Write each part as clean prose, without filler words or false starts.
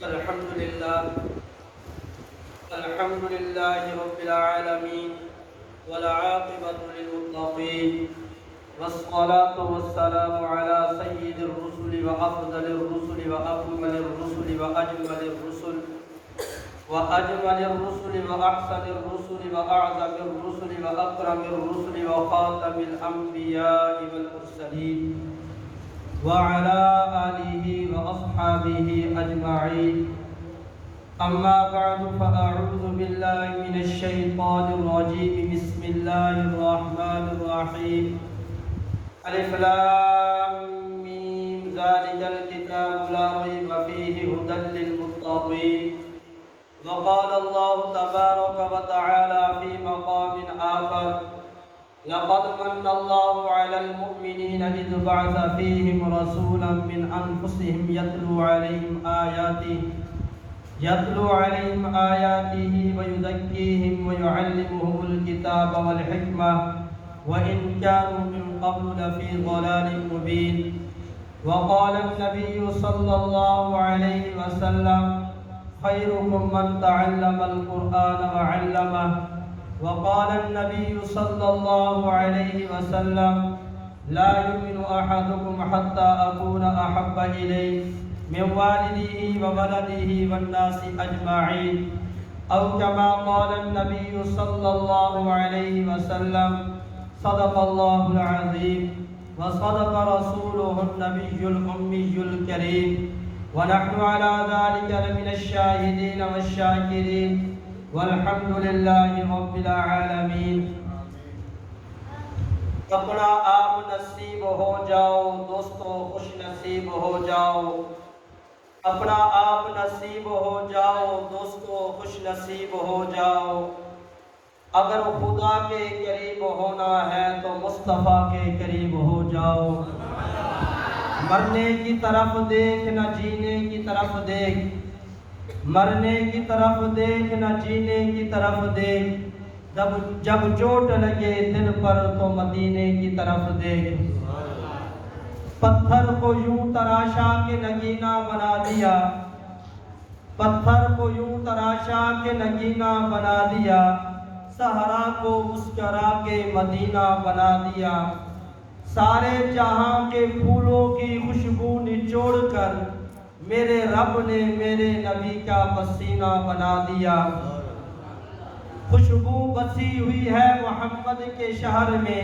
الحمد لله رب العالمين والعاقبة للمتقين والصلاة والسلام على سيد الرسل وأفضل الرسل وأكمل الرسل وأجمل الرسل وأحسن الرسل وأعظم الرسل وأكرم الرسل وخاتم الأنبياء والمرسلين وعلى آله وأصحابه أجمعين. أما بعد فأعوذ بالله من الشيطان الرجيم. بسم الله الرحمن الرحيم. ألف لام ميم ذلك الكتاب لا ريب فيه هدى للمتقين. وقال الله تبارك وتعالى في مقام آخر: لقد من الله على المؤمنين إذ بعث فيهم رسولا من أنفسهم يتلو عليهم آياته ويزكيهم ويعلمهم الكتاب والحكمة وإن كانوا من قبل لفي ضلال مبين. وقال النبي صلى الله عليه وسلم: خيركم من تعلم القرآن وعلمه. وقال النبي صلى الله عليه وسلم: لا يؤمن أحدكم حتى أكون أحب إليه من والده وولده والناس أجمعين. أو كما قال النبي صلى الله عليه وسلم: صدق الله العظيم وصدق رسوله النبي الأمي الكريم. ونحن على ذلك لمن الشاهدين والشاكرين والحمد لله رب العالمین. اپنا آپ نصیب ہو جاؤ دوستو، خوش نصیب ہو جاؤ. اپنا آپ نصیب ہو جاؤ دوستو، خوش نصیب ہو جاؤ. اگر خدا کے قریب ہونا ہے تو مصطفیٰ کے قریب ہو جاؤ. مرنے کی طرف دیکھ نہ جینے کی طرف دیکھ، مرنے کی طرف دیکھ نہ جینے کی طرف دیکھ. جب چوٹ لگے دل پر تو مدینے کی طرف دیکھ. پتھر کو یوں تراشا کہ نگینہ بنا دیا، پتھر کو یوں تراشا کہ نگینہ بنا دیا. صحرا کو مسکرا کے مدینہ بنا دیا. سارے جہاں کے پھولوں کی خوشبو نچوڑ کر میرے رب نے میرے نبی کا پسینہ بنا دیا. خوشبو بسی ہوئی ہے محمد کے شہر میں،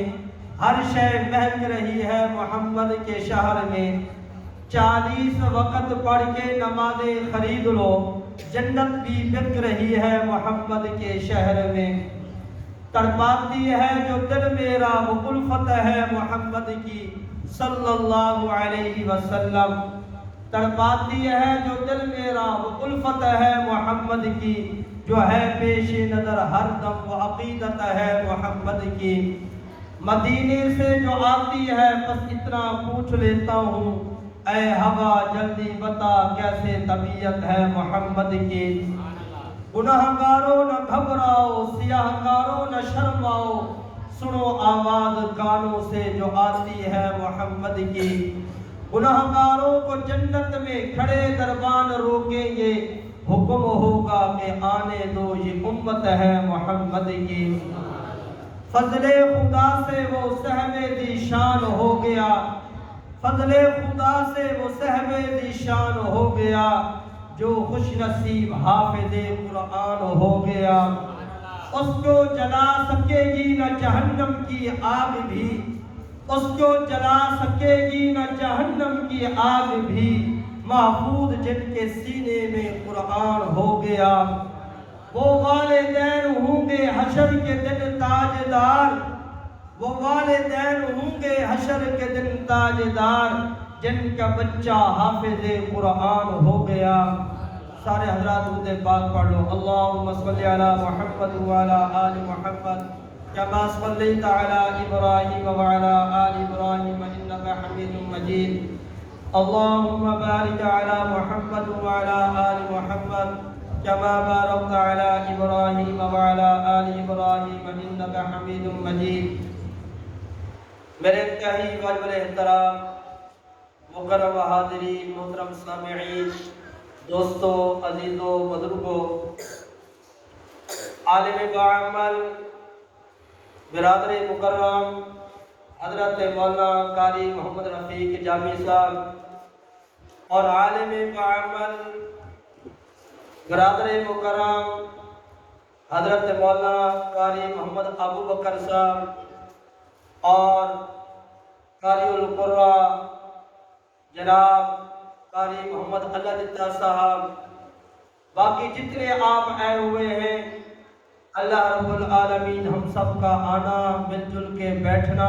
ہر شے مہک رہی ہے محمد کے شہر میں. 40 وقت پڑھ کے نمازیں خرید لو، جنت بھی بک رہی ہے محمد کے شہر میں. تڑپاتی ہے جو دل میرا وہ الفت ہے محمد کی صلی اللہ علیہ وسلم. تڑپاتی ہے جو دل میرا وہ الفت ہے محمد کی، جو ہے پیش نظر ہر دم وہ عقیدت ہے محمد کی. مدینے سے جو آتی ہے بس اتنا پوچھ لیتا ہوں، اے ہوا جلدی بتا کیسے طبیعت ہے محمد کی. گناہگاروں نہ گھبراؤ، سیاہ کاروں نہ شرماؤ، سنو آواز کانوں سے جو آتی ہے محمد کی. گناہگاروں کو جنت میں کھڑے دربان روکیں گے، حکم ہوگا کہ آنے دو یہ امت ہے محمد کی. فضل خدا سے وہ صحب ذیشان ہو گیا، فضل خدا سے وہ صحب ذیشان ہو گیا، جو خوش نصیب حافظ قرآن ہو گیا. اس کو جلا سکے گی نہ جہنم کی آگ بھی، اس کو جلا سکے گی نہ جہنم کی آگ بھی، محفوظ جن کے سینے میں قرآن ہو گیا. وہ والدین ہوں گے حشر کے دن تاجدار، وہ والدین ہوں گے حشر کے دن تاجدار، جن کا بچہ حافظ قرآن ہو گیا. سارے حضرات درود پاک پڑھ لو. اللہم صلی علی محمد وعلی آل محمد كما صليت على إبراهيم وعلى آل إبراهيم إنك حميد مجيد. اللهم بارك على محمد وعلى آل محمد كما باركت على إبراهيم وعلى آل إبراهيم إنك حميد مجيد. میرے انتہائی واجب الاحترام مکرم حاضرین، محترم سامعین، دوستو، عزیزو، بزرگو، عالم باعمل، برادر مکرم حضرت مولانا قاری محمد رفیق جامی صاحب اور عالم باعمل برادر مکرم حضرت مولانا قاری محمد ابو بکر صاحب اور قاری القرآن جناب قاری محمد اللہ دتا صاحب، باقی جتنے آپ آئے ہوئے ہیں، اللہ رب العالمین ہم سب کا آنا، مل جل کے بیٹھنا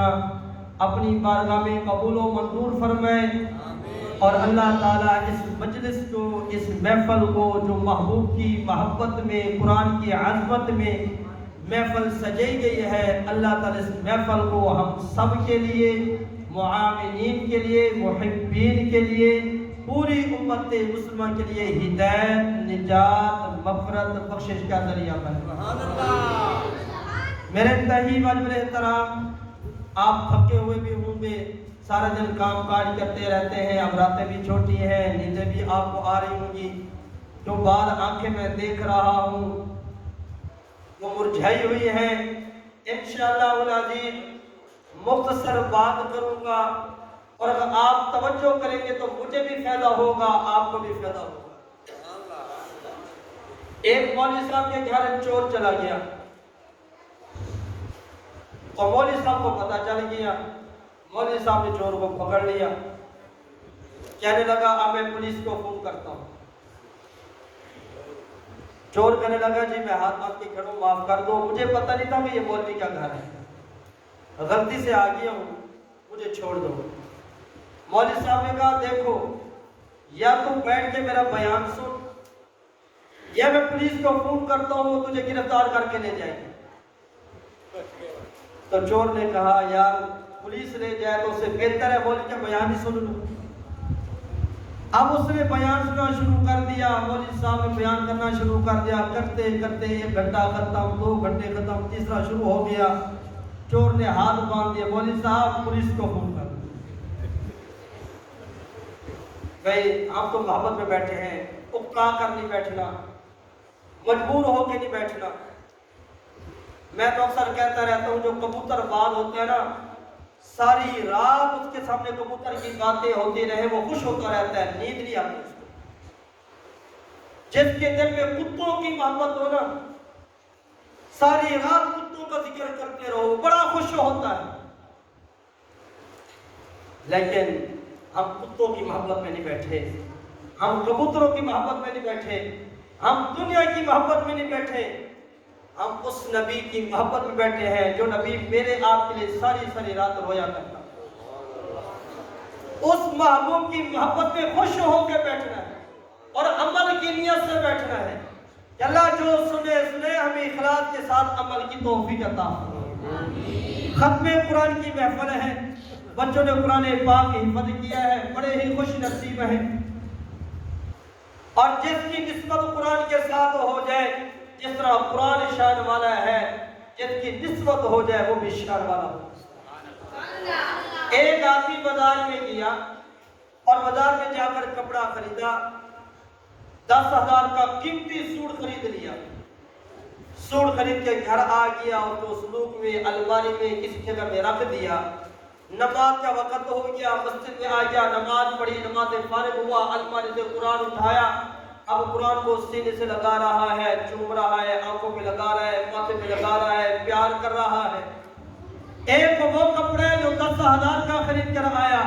اپنی بارگاہ میں قبول و منظور فرمائے، اور اللہ تعالیٰ اس مجلس کو، اس محفل کو جو محبوب کی محبت میں، قرآن کی عظمت میں محفل سجائی گئی ہے، اللہ تعالیٰ اس محفل کو ہم سب کے لیے، معاونین کے لیے، محبین کے لیے، پوری امت مسلمہ کے لیے ہدایت، نجات، مغفرت، بخشش کا ذریعہ بنے۔ میرے تہی واجب احترام، آپ تھکے ہوئے بھی ہوں گے، سارا دن کام کاج کرتے رہتے ہیں، اب راتیں بھی چھوٹی ہیں، نیندیں بھی آپ کو آ رہی ہوں گی، جو بعد آنکھیں میں دیکھ رہا ہوں وہ مرجھائی ہوئی ہیں۔ انشاءاللہ العزیز مختصر بات کروں گا، اور اگر آپ توجہ کریں گے تو مجھے بھی فائدہ ہوگا، آپ کو بھی فائدہ ہوگا۔ ایک مولوی صاحب کے گھر چور چلا گیا، اور مولوی صاحب کو پتہ چل گیا، مولوی صاحب نے چور کو پکڑ لیا، کہنے لگا اب میں پولیس کو فون کرتا ہوں۔ چور کہنے لگا جی میں ہاتھ مات کے کھڑوں، معاف کر دو، مجھے پتہ نہیں تھا کہ یہ مولوی کا گھر ہے، غلطی سے آ گیا ہوں، مجھے چھوڑ دو۔ مولوی صاحب نے کہا دیکھو، یا تم بیٹھ کے میرا بیان سن، یا میں پولیس کو فون کرتا ہوں، تجھے گرفتار کر کے لے جائیں گے۔ تو چور نے کہا یار پولیس لے جائے تو اسے بہتر ہے مولوی کا بیان ہی سن لوں۔ اب اس نے بیان سننا شروع کر دیا، مولوی صاحب نے بیان کرنا شروع کر دیا، کرتے کرتے 1 گھنٹہ ختم، 2 گھنٹے ختم، تیسرا شروع ہو گیا۔ چور نے ہاتھ باندھ دیا، مولوی صاحب پولیس کو فون کر دیا۔ بھائی آپ تو محبت میں بیٹھے ہیں، اکا کر نہیں بیٹھنا، مجبور ہو کے نہیں بیٹھنا۔ میں تو اکثر کہتا رہتا ہوں جو کبوتر باز ہوتے ہیں نا، ساری رات اس کے سامنے کبوتر کی باتیں ہوتی رہے، وہ خوش ہوتا رہتا ہے، نیند نہیں آتی اس کو۔ جس کے دل میں کتوں کی محبت ہو نا، ساری رات کتوں کا ذکر کرتے رہو، بڑا خوش ہوتا ہے۔ لیکن ہم کتوں کی محبت میں نہیں بیٹھے، ہم کبوتروں کی محبت میں نہیں بیٹھے، ہم دنیا کی محبت میں نہیں بیٹھے، ہم اس نبی کی محبت میں بیٹھے ہیں جو نبی میرے آپ کے لیے ساری رات رویا کرتا۔ اس محبوب کی محبت میں خوش ہو کے بیٹھنا ہے، اور عمل کی نیت سے بیٹھنا ہے کہ اللہ جو سنے ہمیں اخلاص کے ساتھ عمل کی توفیق عطا فرمائے۔ ختم قرآن کی محفل ہے، بچوں نے قرآن پاک حفظ کیا ہے، بڑے ہی خوش نصیب ہیں، اور جس کی نسبت قرآن کے ساتھ ہو جائے، جس طرح قرآن شان والا ہے، جس کی نسبت ہو جائے وہ بھی شان والا ہو۔ ایک آدمی بازار میں گیا اور بازار میں جا کر کپڑا خریدا، 10,000 کا قیمتی سوٹ خرید لیا، سوٹ خرید کے گھر آ گیا اور تو صندوق میں، الماری میں، کسی جگہ میں رکھ دیا۔ نماز کا وقت ہو گیا، مسجد میں آ گیا، نماز پڑھی، نماز فارغ ہوا، الماری سے قرآن اٹھایا، اب قرآن کو سینے سے لگا رہا ہے، چوم رہا ہے، آنکھوں پہ لگا رہا ہے، ماتھے پہ لگا رہا ہے، پیار کر رہا ہے۔ ایک وہ کپڑے جو 10,000 کا خرید کر آیا،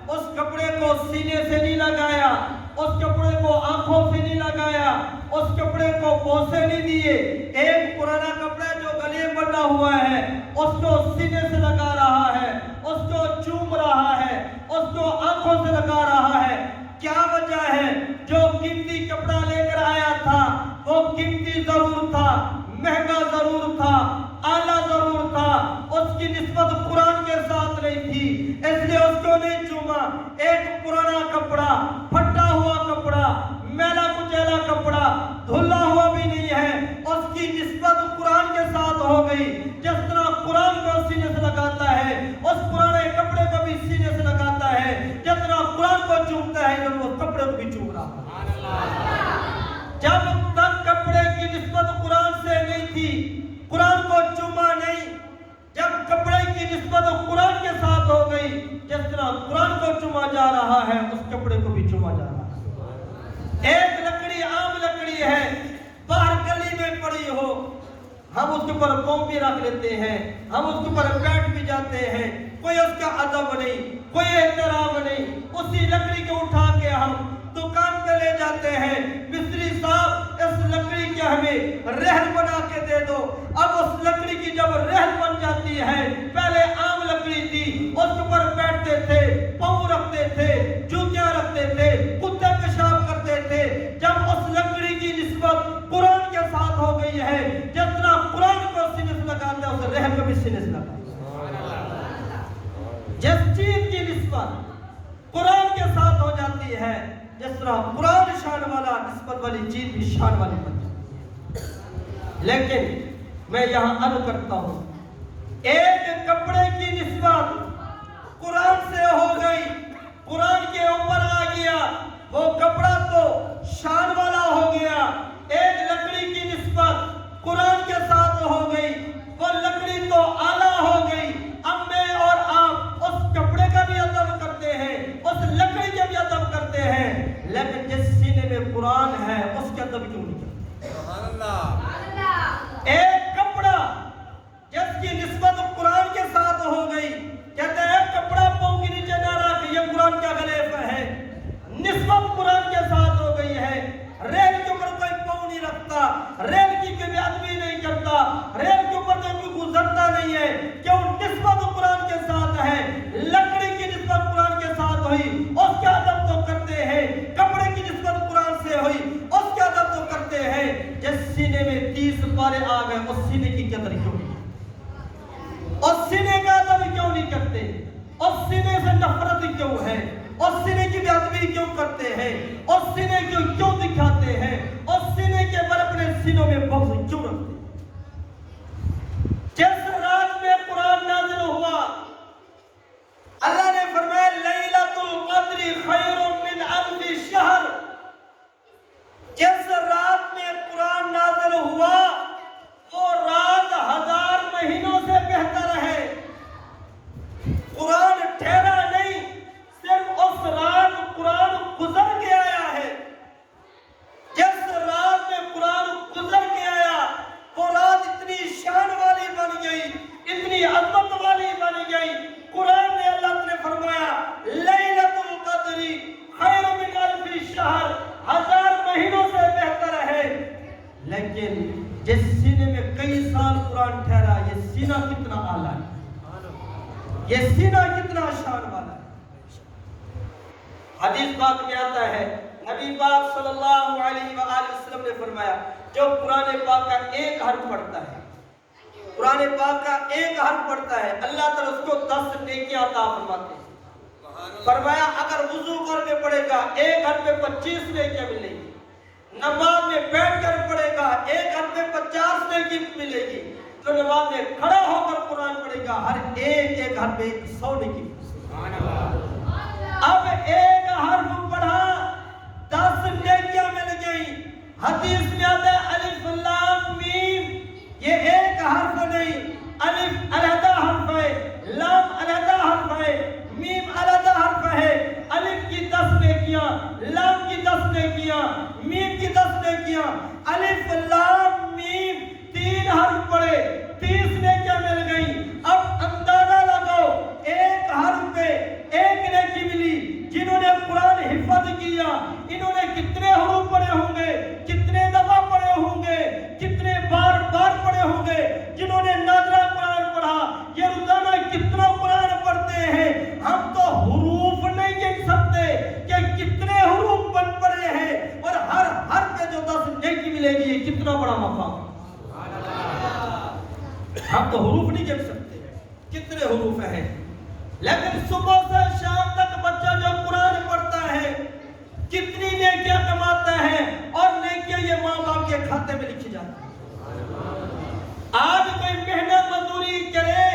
اس کپڑے کو سینے سے نہیں لگایا، اس کپڑے کو آنکھوں سے نہیں لگایا، اس کپڑے کو بوسے نہیں دیے۔ ایک پرانا کپڑا جو گلے بنا ہوا ہے، اس کو سینے سے لگا رہا ہے، اس کو چوم رہا ہے، اس کو آنکھوں سے لگا رہا ہے۔ کیا وجہ ہے؟ جو قیمتی کپڑا لے کر آیا تھا وہ قیمتی ضرور تھا، مہنگا ضرور تھا، اعلیٰ ضرور تھا، اس کی نسبت قرآن کے ساتھ نہیں تھی، اس لیے اس کو نہیں چوما۔ ایک پرانا کپڑا، پھٹا ہوا کپڑا، میلا کچیلا کپڑا، دھلا ہوا بھی نہیں ہے، اس کی نسبت قرآن کے ساتھ ہو گئی۔ جس طرح قرآن کو سینے سے لگاتا ہے، اس پرانے کپڑے کو بھی سینے سے لگاتا ہے، جس طرح قرآن کو چومتا ہے، اس کپڑے کو بھی چوم رہا ہے۔ قرآن کو چوما جا رہا ہے اس کپڑے کو بھی چوما جا رہا ہے۔ ایک لکڑی عام لکڑی ہے، باہر گلی میں پڑی ہو، ہم اس کے اوپر قوم بھی رکھ لیتے ہیں، ہم اس کے اوپر بیٹھ بھی جاتے ہیں، کوئی اس کا ادب نہیں، کوئی احترام نہیں۔ اسی لکڑی کو اٹھا کے ہم دکان پہ لے جاتے ہیں، مستری صاحب اس لکڑی کے ہمیں رہن بنا کے دے دو۔ اب اس لکڑی کی جب رہن بن جاتی ہے، پہلے عام لکڑی تھی، اس کے اوپر بیٹھتے تھے، پاؤں رکھتے تھے، جوتیاں رکھتے تھے، کتے پیشاب کرتے تھے۔ جب اس لکڑی کی نسبت قرآن کے ساتھ ہو گئی ہے، جس طرح قرآن کو سینے سے لگاتے ہیں اس رہن کو بھی سینے سے لگاتے ہیں۔ جس چیز کی نسبت قرآن کے ساتھ ہو جاتی ہے، جس طرح قرآن شان والا نسبت والی چیز بھی شان والی بن جاتی ہے۔ لیکن میں یہاں عرض کرتا ہوں، ایک کپڑے کی نسبت قرآن سے ہو گئی، قرآن کے اوپر آ گیا، وہ کپڑا تو شان والا ہو گیا۔ ایک لکڑی کی نسبت قرآن کے ساتھ ہو گئی، وہ لکڑی تو اعلیٰ ہو گئی۔ اب میں اور آپ اس کپڑے کا بھی ادب کرتے ہیں، اس لکڑی کا بھی ادب کرتے ہیں، لیکن جس سینے میں قرآن ہے اس کے ادب کیوں نہیں کرتے؟ سبحان اللہ۔ ایک کپڑا جس کی نسبت قرآن کے ساتھ ہو گئی، کہتے ہیں کپڑا پاؤں کے نیچے نہ رکھ، یہ قرآن کا غلاف ہے، نسبت قرآن کے ساتھ ہو گئی ہے۔ ریل کے اوپر کوئی پاؤں نہیں رکھتا، ریل کی کوئی ادبی نہیں کرتا، ریل کے اوپر کوئی گزرتا نہیں ہے، کیوں؟ نسبت قرآن کے ساتھ ہے۔ لکڑی کی نسبت قرآن کے ساتھ ہوئی، اس کے ادب تو کرتے ہیں۔ کپڑے کی نسبت قرآن سے ہوئی، اس کے ادب تو کرتے ہیں۔ جس سینے میں 30 پارے آ گئے، اس سینے کی قدر کیوں نہیں؟ اس سینے کا ادب کیوں نہیں کرتے؟ اس سینے سے نفرت کیوں ہے؟ اس سینے کی بے ادبی کیوں کرتے ہیں؟ اس سینے کو کیوں دکھاتے ہیں؟ اس سینے کے بل اپنے سینوں میں بغض کیوں رکھتے ہیں؟ جس رات میں قرآن نازل ہوا، اللہ نے فرمایا لیلۃ القدر خیر من الف شہر۔ جس رات میں قرآن نازل ہوا وہ رات 1000 مہینوں سے بہتر ہے۔ قرآن ٹھہرا نہیں، صرف اس رات قرآن گزر کے آیا ہے۔ جس رات میں قرآن گزر کے آیا وہ رات اتنی شان والی بن گئی، اتنی عظمت والی بن گئی۔ قرآن نے اللہ نے فرمایا لیلۃ القدر خیر من الف شہر، 1000 مہینوں سے بہتر ہے۔ لیکن جس سینے میں کئی سال قرآن ٹھہرا، یہ سینہ کتنا اعلیٰ ہے، یہ سینہ کتنا شان والا ہے۔ حدیث پاک میں آتا ہے، نبی پاک صلی اللہ علیہ وآلہ وسلم نے فرمایا جو قرآن پاک کا ایک حرف پڑھتا ہے، قرآن پاک کا ایک حرف پڑھتا ہے، اللہ تعالیٰ اس کو 10 نیکیاں عطا فرماتے ہیں۔ فرمایا اگر وضو کر کے پڑھے گا ایک حرف پہ 25 نیکیاں ملے گی، نماز میں بیٹھ کر پڑھے گا ایک حرف پہ 50 نیکی ملے گی، جو نماز میں کھڑا ہو کر قرآن پڑھے گا ہر ایک حرف پہ 100 نیکی۔ اب ایک حرف پڑھا 10 نیکیاں مل گئی۔ حدیث میں آتا ہے الف لام میم، یہ ایک حرف نہیں، الف علیحدہ حرف ہے، لام علیحدہ حرف ہے، میم علیحدہ حرف ہے۔ الف کی 10 نیکیاں، لام کی 10 نیکیاں، میم کی 10 نیکیاں۔ الف لام میم 3 حرف پڑھے 30 نیکیاں مل گئی۔ اب اندازہ لگاؤ ایک حرف پہ ایک نیکی ملی۔ جنہوں نے قرآن حفظ کیا انہوں نے کتنے حروف پڑھے ہوں گے، کتنے دفعہ پڑھے ہوں گے، کتنے بار بار پڑھے ہوں گے۔ جنہوں نے نادرہ قرآن پڑھا یہ روزانہ کتنا قرآن پڑھتے ہیں۔ ہم تو حروف نہیں گن سکتے کہ کتنے حروف پڑھے ہیں، اور ہر حرف پہ جو 10 نیکی ملے گی یہ کتنا بڑا مقام۔ ہم تو حروف نہیں گن سکتے کتنے حروف ہیں، لیکن صبح سے شام تک بچہ جو قرآن پڑھتا ہے کتنی نیکیاں کماتا ہے، اور نیکیاں یہ ماں باپ کے کھاتے میں لکھی جاتی ہیں۔ آج کوئی محنت مزدوری کرے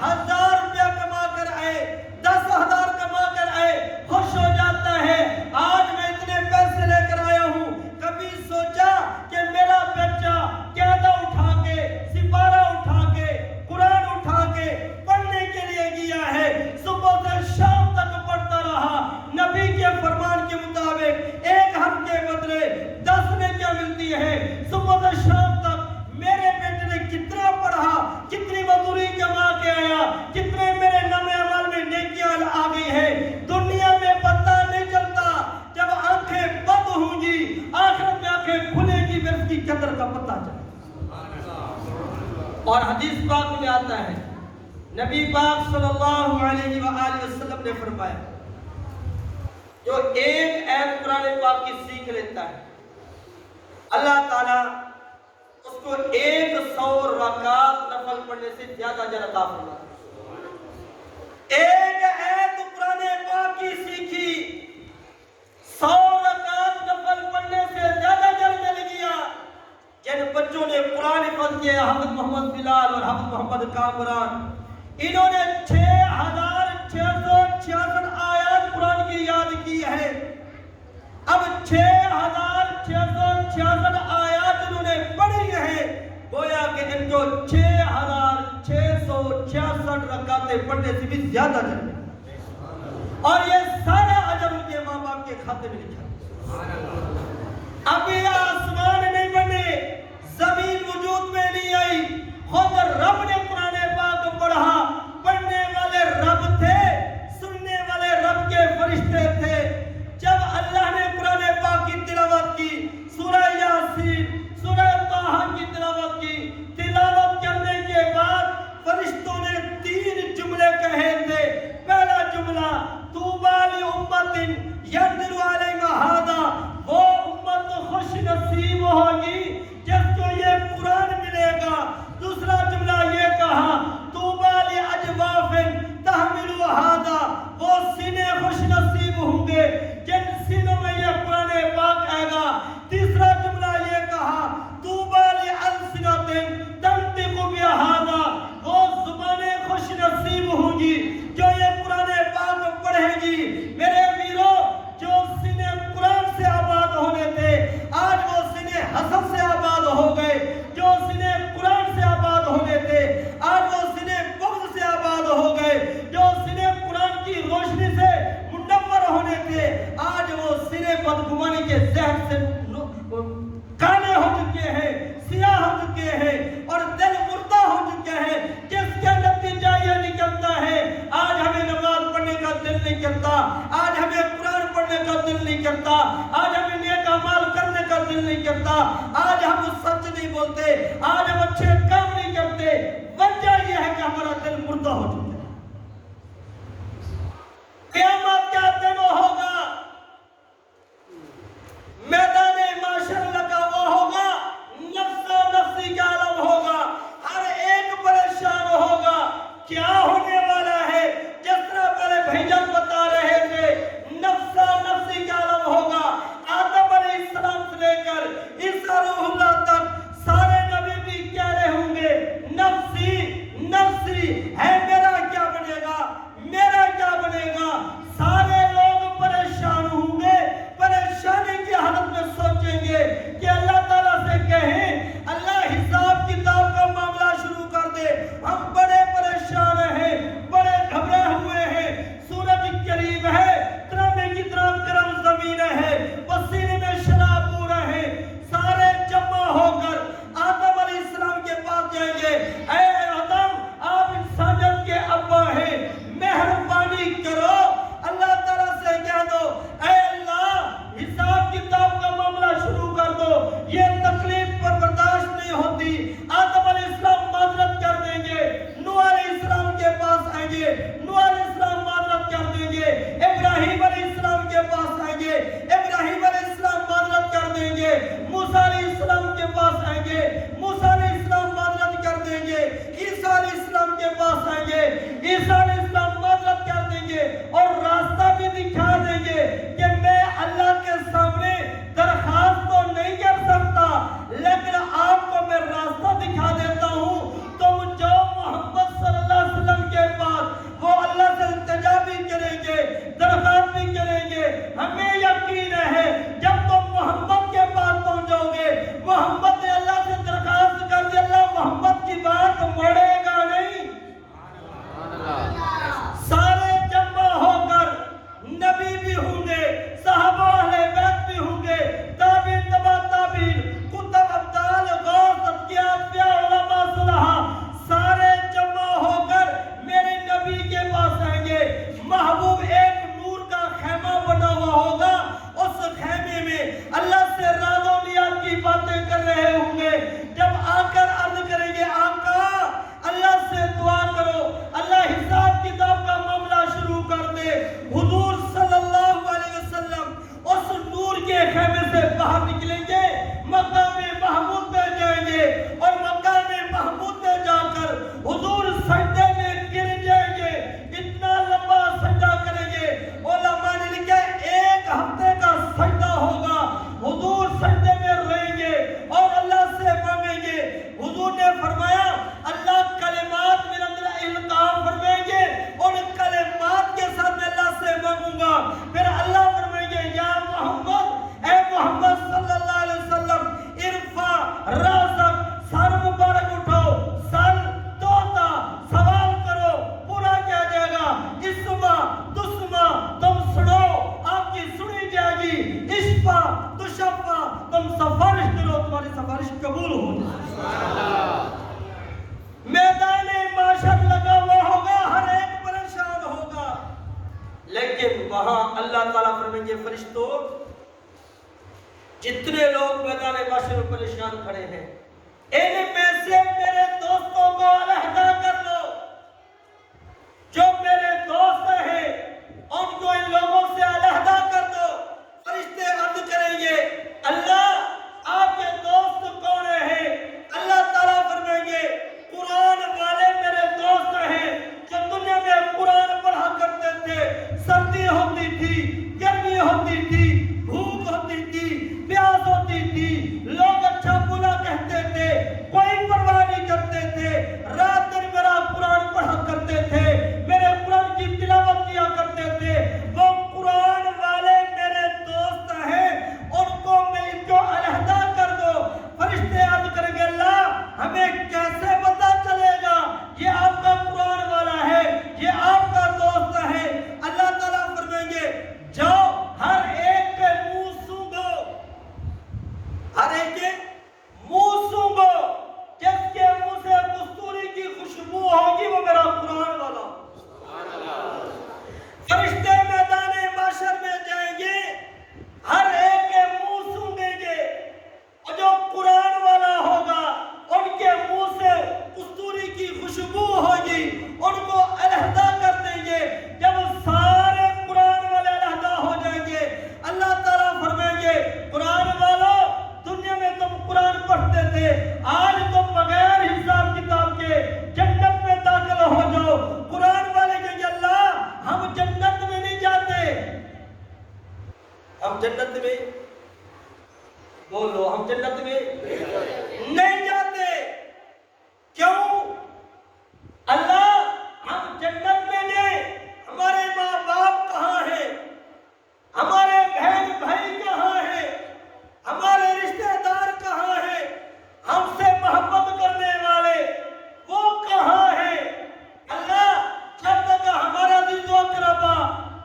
1000 روپیہ کما کر آئے، 10,000 کما کر آئے، خوش ہو جاتا ہے آج میں اتنے پیسے لے کر آیا ہوں۔ کبھی سوچا کہ میرا بچہ قاعدہ اٹھا کے، سپارہ اٹھا کے، قرآن اٹھا کے پڑھنے کے لیے گیا ہے، صبح سے شام تک اور حدیث پاک میں آتا ہے نبی پاک صلی اللہ علیہ وآلہ وسلم نے فرمایا جو ایک ایت قرآن پاک کی سیکھ لیتا ہے اللہ تعالیٰ اس کو 100 رکعت نفل پڑھنے سے زیادہ اجر عطا فرماتا ہے۔ ایک ایت قرآن پاک کی سیکھی 100 رکعت نفل پڑھنے سے زیادہ اجر مل گیا۔ جن بچوں نے قرآن حفظ کیا حضرت محمد بلال اور حضرت محمد کامران، انہوں نے 6666 آیات قرآن کی یاد کی ہے۔ اب 6666 آیات انہوں نے پڑھی ہیں، گویا کہ ان کو 6666 رکعتیں پڑھنے سے بھی زیادہ اجر ملے، اور یہ سارا اجر ان کے ماں باپ کے کھاتے میں لکھا۔ اب یہ آسمان نہیں بنے، زمین وجود میں نہیں آئی، خود رب نے قرآن پاک پڑھا، پڑھنے والے رب تھے، سننے والے رب کے فرشتے تھے۔ جب اللہ نے قرآن پاک کی تلاوت کی، سورہ یاسین، سورہ طٰہٰ کی تلاوت کی، تلاوت کرنے کے بعد فرشتوں نے 3 جملے کہے تھے۔ پہلا جملہ طوبیٰ لأمۃ یقدر علیہا ھذا، وہ امت خوش نصیب ہوگی جس کو یہ قرآن ملے گا۔ دوسرا جملہ یہ کہا طوبیٰ لأجواف تحمل ھذا، وہ سینے خوش نصیب ہوں گے جن سینوں میں یہ قرآن پاک آئے گا۔ تیسرا جملہ یہ کہا طوبیٰ لألسنۃ تنطق بھذا، وہ زبانیں خوش نصیب ہوں گی جو یہ قرآن پاک پڑھے گی۔ میرے ویرو، جو سینے قرآن سے آباد ہونے تھے آج وہ سینے حسد سے آباد ہو گئے، جو سینے قرآن سے آباد ہونے تھے آج وہ سینے بغض سے آباد ہو گئے، جو سینے قرآن کی روشنی سے منور ہونے تھے آج وہ سینے بدگمانی کے زہر سے کالے ہو چکے ہیں، سیاہ ہو چکے ہیں، اور دل مردہ ہو چکے ہیں، جس کا نتیجہ یہ نکلتا ہے آج ہمیں نماز پڑھنے کا دل نہیں کرتا، آج ہمیں قرآن پڑھنے کا دل نہیں کرتا، آج ہمیں نیک اعمال کرنے کا دل نہیں کرتا، آج ہم سچ نہیں بولتے، آج ہم اچھے کام نہیں کرتے۔ وجہ یہ ہے کہ ہمارا دل مردہ ہو چکا ہے۔ قیامت کا دن ہوگا، میدان معاشر لگا ہوا ہوگا، نفس و نفسی کا عالم ہوگا، ہر ایک پریشان ہوگا کیا ہونے والا ہے۔ جس طرح پہلے بھیجن بتا رہے تھے نفس و نفسی کا عالم ہوگا، آدم علیہ السلام سے لے کر عیسیٰ روح اللہ تک سارے نبی بھی کہہ رہے ہوں گے نفسی نفسی، ہے میرا لیکن وہاں اللہ تعالیٰ فرمائیں گے فرشتوں جتنے لوگ میدان محشر میں پریشان کھڑے ہیں ان میں سے میرے دوستوں کو علیحدہ کر لو. جو میرے دوست ہیں ان کو ان لوگوں سے علیحدہ کر دو. فرشتے عرض کریں گے اللہ آپ کے دوست کون ہیں؟ اللہ تعالیٰ فرمائیں گے قرآن والے میرے دوست ہیں جو دنیا میں قرآن پڑھا کرتے تھے. سردی ہوتی تھی، گرمی ہوتی تھی، بھوک ہوتی تھی، پیاس ہوتی تھی، لوگ اچھا برا کہتے تھے، کوئی پرواہ نہیں کرتے تھے. رات دن میرا قرآن پڑھا کرتے تھے، میرے قرآن کی تلاوت کیا کرتے تھے. وہ قرآن والے میرے دوست ہیں، ان کو مل کو علیحدہ کر دو. فرشتے عرض کریں گے اللہ ہمیں کیسے پتا چلے گا یہ آپ کا قرآن والا ہے، یہ آپ کا دوست ہے؟ اللہ تعالیٰ فرمائیں گے جاؤ ہر ایک کے منہ سونگھو، ہر ایک کے منہ سونگھو. جس کے منہ سے کستوری کی خوشبو ہوگی وہ میرا قرآن والا. فرشتے میدان محشر میں جائیں گے، ہر ایک کے منہ سونگھیں گے، اور جو قرآن والا ہوگا ان کے منہ سے کستوری کی خوشبو ہوگی، ان کو علیحدہ کر دیں گے. جب سارے قرآن والے علیحدہ ہو جائیں گے اللہ تعالیٰ فرمائیں گے قرآن والوں دنیا میں تم قرآن پڑھتے تھے، آج تم بغیر حساب کتاب کے جنت میں داخل ہو جاؤ. قرآن والے کہیں گے اللہ ہم جنت میں نہیں جاتے. ہم جنت میں بولو، ہم جنت میں نہیں جاتے. کیوں؟ اللہ ہم جنت میں نہیں، ہمارے ماں باپ کہاں ہیں؟ ہمارے بہن بھائی کہاں ہیں؟ ہمارے رشتہ دار کہاں ہیں؟ ہم سے محبت کرنے والے وہ کہاں ہیں؟ اللہ جب تک ہمارا عزیز و اقربا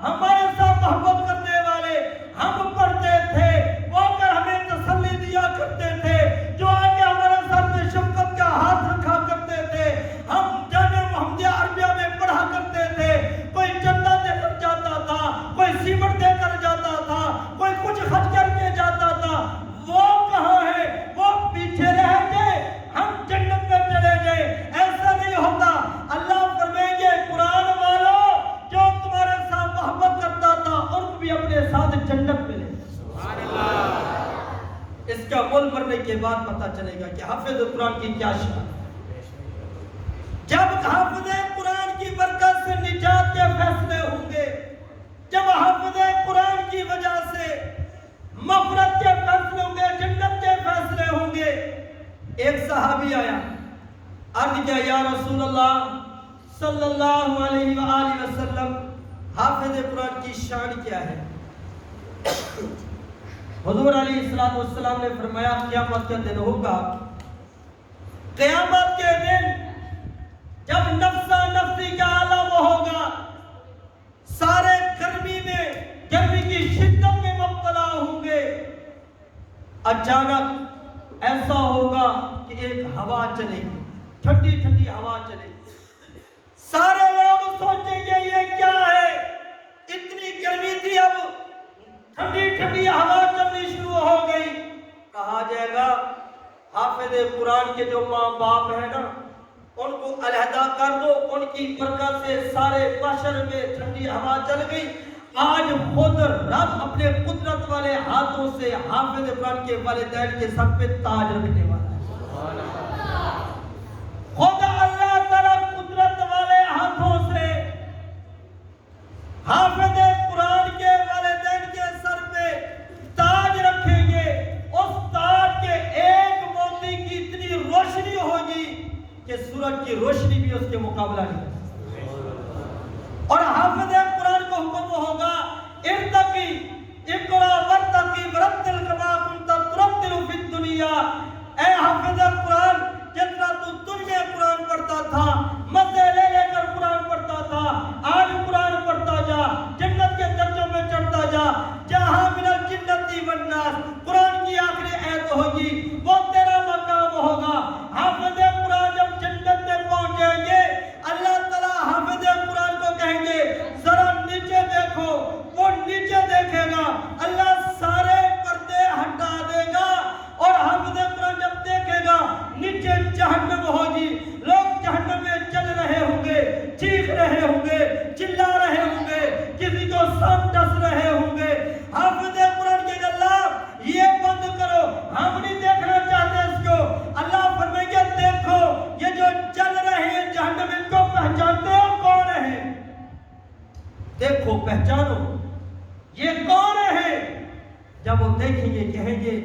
ہمارے ساتھ محبت کرنے والے ہم پڑھتے تھے، وہ اگر ہمیں تسلی دیا کرتے تھے، جو آگے ہمارے سر میں شفقت کا ہاتھ رکھا کرتے تھے، ہم جامعہ محمدیہ عربیہ میں پڑھا کرتے تھے، کوئی چندہ دے کر جاتا تھا، کوئی سیمنٹ دے کر جاتا تھا، کوئی کچھ خرچ کر کے جاتا تھا، وہ کہاں ہے؟ وہ پیچھے رہ گئے، ہم جنت میں چلے گئے. ایسا نہیں ہوتا. اللہ فرمائیں گے قرآن والوں جو تمہارے ساتھ محبت کرتا تھا ان کو بھی اپنے ساتھ جنت میں لے. اس کا مول پڑھنے کے بعد پتا چلے گا کہ حافظ قرآن کی کیا شان ہے. جب حافظ قرآن کی برکت سے نجات کے فیصلے ہوں گے، جب حافظ قرآن کی وجہ سے مغفرت کے فیصلے ہوں گے، جنت کے فیصلے ہوں گے. ایک صحابی آیا، عرض کیا یا رسول اللہ صلی اللہ علیہ وآلہ وسلم حافظ قرآن کی شان کیا ہے؟ حضور علیہ السلام نے فرمایا قیامت کا دن ہوگا، قیامت کے دن جب نفسا نفسی کا عالم ہوگا، سارے گرمی کی شدت میں مبتلا ہوں گے. اچانک ایسا ہوگا کہ ایک ہوا چلے گی، ٹھنڈی ٹھنڈی ہوا چلے گی. سارے لوگ سوچیں گے یہ کیا ہے؟ اتنی گرمی تھی اب ٹھنڈی ٹھنڈی ہوا چلنی شروع ہو گئی. کہا جائے گا حافظ قرآن کے جو ماں باپ ہیں نا ان کو علیحدہ کر دو، ان کی برکت سے سارے بشر میں ٹھنڈی ہوا چل گئی. آج خود رب اپنے قدرت والے ہاتھوں سے حافظ قرآن کے والدین کے سر پہ تاج رکھنے والا ہے. خود اللہ تعالیٰ قدرت والے ہاتھوں سے حافظ قرآن کے والدین کے سر پہ تاج رکھیں گے. اس تاج کے ایک موتی کی اتنی روشنی ہوگی کہ سورج کی روشنی بھی اس کے مقابلہ نہیں. اور حافظ قرآن کو حکم ہوگا ارتقی اقرا ورتقی ورتل کما کنت ترتل فی الدنیا. اے حافظ قرآن جتنا تو دنیا قرآن پڑھتا تھا، مزے لے لے کر قرآن پڑھتا تھا، آج قرآن پڑھتا جا، جنت کے درجوں میں چڑھتا جا. جہاں من الجنتی والناس قرآن کی آخری آیت ہوگی وہ تیرا مقام ہوگا. حافظ قرآن جب جنت میں پہنچ جائیں گے اللہ آسان ڈس رہے ہوں گے. حافظ قرآن کے اللہ یہ بند کرو, ہم نہیں دیکھنا چاہتے اس کو. اللہ فرمائیں گے دیکھو یہ جو چل رہے ہیں جہنم, ان کو پہچانتے ہو کون ہے؟ دیکھو پہچانو یہ کون ہے. جب وہ دیکھیں گے کہیں گے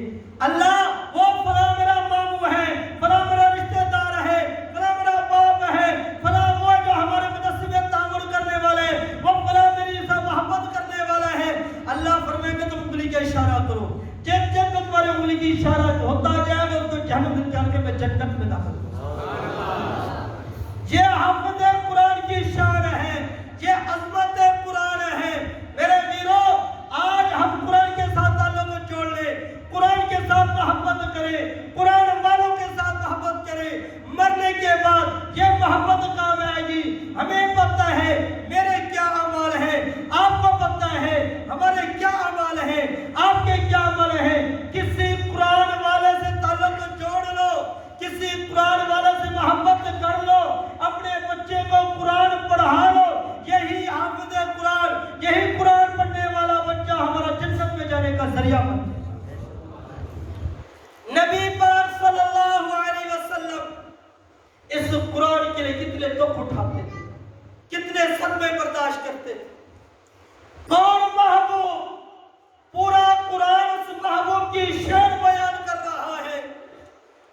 اللہ وہ فلاں میرا ماموں ہے, فلاں میرا رشتہ دار ہے, فلاں میرا باپ ہے, فلاں وہ جو ہمارے مدرسے میں تعامل کرنے والے, وہ فلاں میری سے محبت کرنے والا ہے. اللہ فرمائیں گے تم انگلی کا اشارہ کرو. جب جب تمہاری انگلی کی اشارہ ہوتا جائے گا اس کو جہنم سے نکال کے میں جنت میں داخل کروں. یہ حافظ قرآن کی شان ہے, یہ عظمت قرآن ہے. میرے ویرو آج ہم قرآن کے ساتھ تعلق کو جوڑ لیں, قرآن کے ساتھ محبت کریں, قرآن والوں کے ساتھ محبت کریں. مرنے کے بعد یہ محبت کام آئے گی. ہمیں پتہ ہے میرے کیا اعمال ہیں, آپ کو پتہ ہے ہمارے کیا اعمال ہیں, آپ کے کیا عمل ہیں. کسی قرآن والے سے تعلق کو جوڑ لو, کسی قرآن والے سے محبت کر لو, اپنے بچے کو قرآن پڑھا لو. یہی حافظ قرآن, یہی قرآن پڑھنے والا بچہ ہمارا جنت میں جانے کا ذریعہ بنتا ہے. نبی پاک صلی اللہ علیہ وسلم اس قرآن کے لیے کتنے دکھ اٹھاتے تھے, کتنے صدمے برداشت کرتے تھے. کون محبوب, پورا قرآن اس محبوب کی شان بیان کر رہا ہے,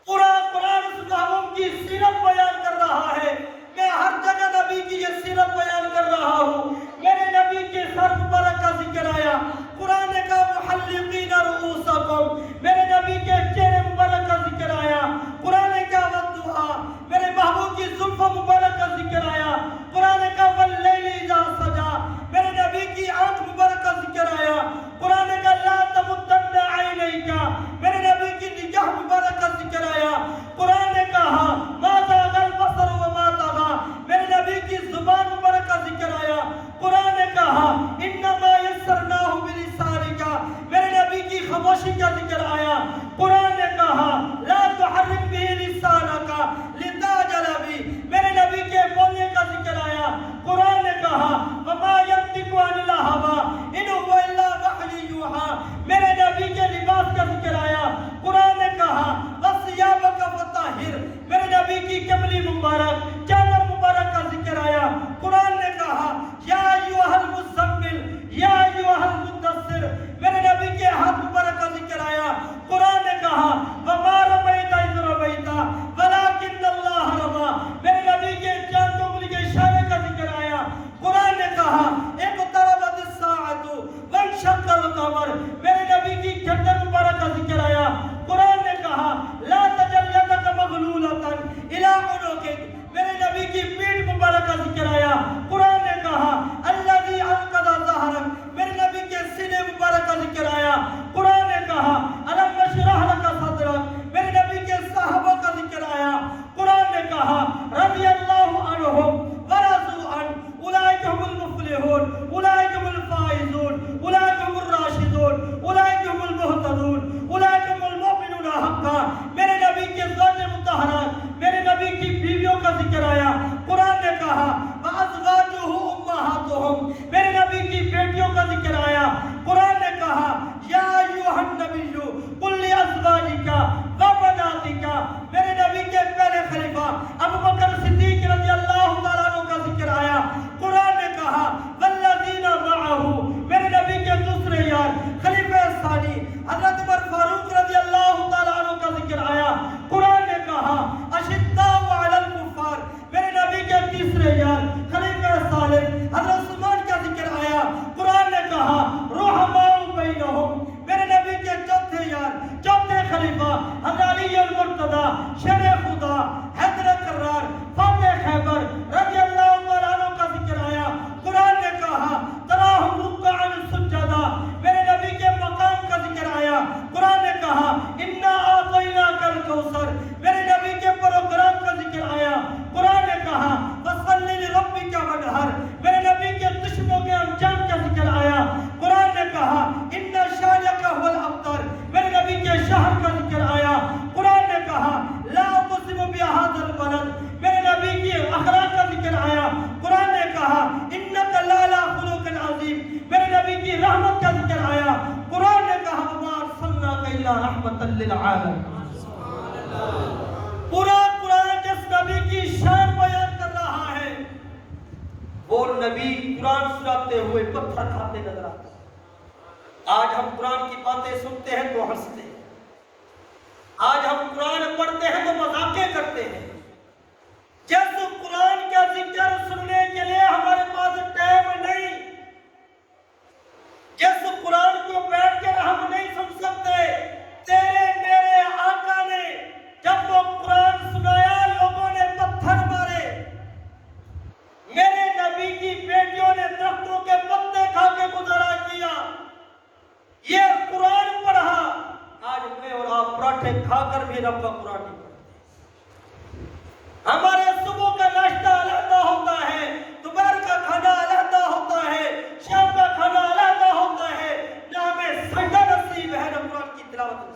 پورا قرآن اس محبوب کی سیرت بیان کر رہا ہے. میں ہر جگہ نبی کی یہ سیرت بیان کر رہا ہوں. میرے نبی کے سر مبارک کا ذکر آیا, قرآن نے کہا محلقین رؤوسکم, میرے نبی کے چہرے مبارک کا ذکر آیا. قرآن نے کہا والضحیٰ, میرے محبوب کی زلف مبارک کا ذکر آیا. قرآن نے کہا واللیل اذا سجا, میرے نبی کی آنکھ مبارک کا ذکر آیا. قرآن نے کہا لا تمدن عینیک, میرے نبی کی نگاہ مبارک کا ذکر آیا. قرآن نے کہا ما زاغ البصر وما طغى, میرے نبی کی زبان مبارک کا ذکر آیا. قرآن نے کہا انما یسرناہ بلسانک, میرے نبی کی خاموشی کا ذکر آیا. قرآن نے کہا لا تحرک به لسانک لتعجل به, میرے نبی کے بولنے کا ذکر آیا. قرآن نے کہا وما ینطق عن الهوى ان هو الا وحی یوحی, میرے نبی کے لباس کا ذکر آیا. قرآن نے کہا وثیابک فطہر, میرے نبی کی کملی مبارک, چادر مبارک کا ذکر آیا. قرآن نے کہا یا ایھا المزمل, إلا رحمة للعالمين. پورا قرآن جس نبی کی شان بیان کر رہا ہے وہ نبی قرآن سناتے ہوئے پتھر کھاتے نظر آتے ہیں. آج ہم قرآن کی باتیں سنتے ہیں تو ہنستے ہیں. آج ہم قرآن پڑھتے ہیں تو مذاقیں کرتے ہیں. جس قرآن کا ذکر سننے کے لیے ہمارے پاس ٹائم نہیں، جس قرآن کو بیٹھ کر ہم نہیں سن سکتے، تیرے میرے آقا نے جب وہ قرآن سنایا لوگوں نے پتھر مارے. میرے نبی کی بیٹیوں نے درختوں کے پتے کھا کے گزارا کیا. یہ قرآن پڑھا. آج میں اور آپ پراٹھے کھا کر بھی رب کا قرآن نہیں پڑھتے. ہمارے صبح کا ناشتہ علیحدہ ہوتا ہے، دوپہر کا کھانا علیحدہ ہوتا ہے، شام کا کھانا علیحدہ ہوتا ہے. نہ ہمیں سجدہ نصیب ہے نہ قرآن کی تلاوت نصیب.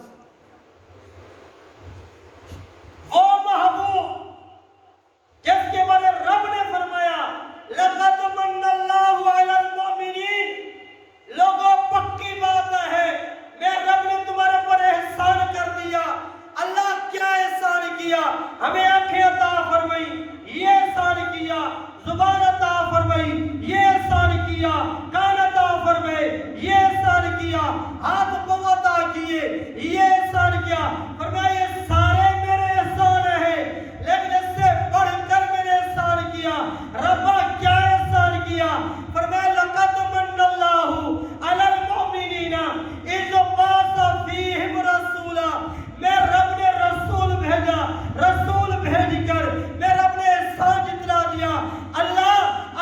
وہ محبوب جس کے بارے رب نے فرمایا لَقَدْ مَنَّ اللَّهُ عَلَى الْمُؤْمِنِينَ. لوگوں پکی بات ہے، میں رب نے تمہارے پر احسان کر دیا. اللہ کیا احسان کیا؟ ہمیں آنکھیں عطا فرمائی، یہ احسان کیا. زبان عطا فرمائی، یہ احسان کیا. کان عطا فرمائے، یہ احسان کیا. ہاتھ پاؤں عطا کیے، یہ احسان کیا. فرمایا یہ سارے میرے احسان ہیں، لیکن اس سے بڑھ کر میں نے احسان کیا. ربا کیا احسان کیا؟ فرمایا لَقَدْ مَنَّ اللَّهُ عَلَى الْمُؤْمِنِينَ إِذْ بَعَثَ فِيهِمْ رَسُولًا. میں رب نے رسول بھیجا. رسول بھیج کر میں رب نے احسان جتلا دیا. اللہ